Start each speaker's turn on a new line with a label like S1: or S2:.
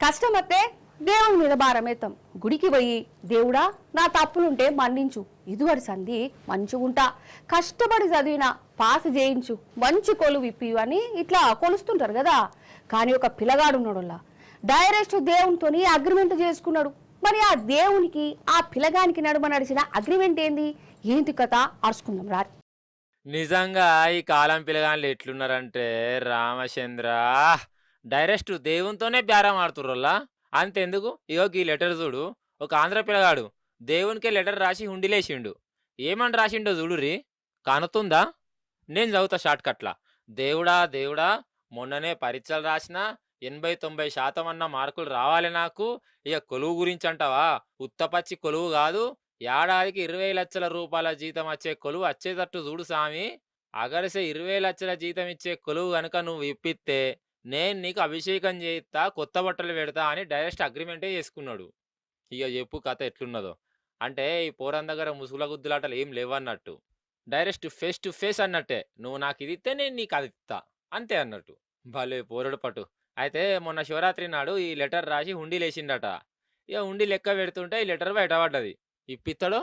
S1: కష్టమత్తే దేవుని మీద భారమేతాం. గుడికి పోయి దేవుడా నా తప్పులుంటే మన్నించు, ఇదివరి సంధి మంచిగుంటా, కష్టపడి చదివిన పాస్ చేయించు, మంచి కొలువు ఇప్పి అని ఇట్లా కొలుస్తుంటారు కదా. కానీ ఒక పిల్లగాడు ఉన్నాడులా డైరెక్ట్ దేవునితోని అగ్రిమెంట్ చేసుకున్నాడు. మరి ఆ దేవునికి ఆ పిల్లగానికి నడుమ నడిచిన అగ్రిమెంట్ ఏంటి కథ అరుచుకుందాం రా.
S2: నిజంగా ఈ కాలం పిల్లగాళ్ళు ఎట్లున్నారంటే రామచంద్ర డైరెక్ట్ దేవునితోనే బేరం ఆడుతుర్రోల్లా. అంతెందుకు ఇగో ఈ లెటర్ చూడు. ఒక ఆంధ్ర పిల్లగాడు దేవునికే లెటర్ రాసి హుండిలేసిండు. ఏమని రాసిండో చూడుర్రి. కనుతుందా? నేను చదువుతా షార్ట్ కట్లా. దేవుడా దేవుడా, మొన్ననే పరీక్షలు రాసిన 80-90% అన్న మార్కులు రావాలి నాకు. ఇక కొలువు గురించి అంటావా? ఉత్తపచ్చి కొలువు కాదు, ఏడాదికి 20 లక్షల రూపాయల జీతం వచ్చే కొలువు వచ్చేటట్టు చూడు సామి. అగరసే 20 లక్షల జీతం ఇచ్చే కొలువు గనుక నువ్వు ఇప్పిస్తే నేను నీకు అభిషేకం చేయిస్తా, కొత్త బట్టలు పెడతా అని డైరెక్ట్ అగ్రిమెంటే చేసుకున్నాడు. ఇక చెప్పు కథ ఎట్లున్నదో. అంటే ఈ పోరం దగ్గర ముసుగుల గుద్దులాటలు ఏం లేవన్నట్టు. డైరెక్ట్ ఫేస్ టు ఫేస్ అన్నట్టే. నువ్వు నాకు ఇది ఇస్తే నేను నీకు అది ఇస్తా, అంతే అన్నట్టు. భలే పోరడు పటు. అయితే మొన్న శివరాత్రి నాడు ఈ లెటర్ రాసి హుండీలేసిండట. ఇక హుండీ లెక్క పెడుతుంటే ఈ లెటర్ బయటపడ్డది. ఇప్పిత్తడో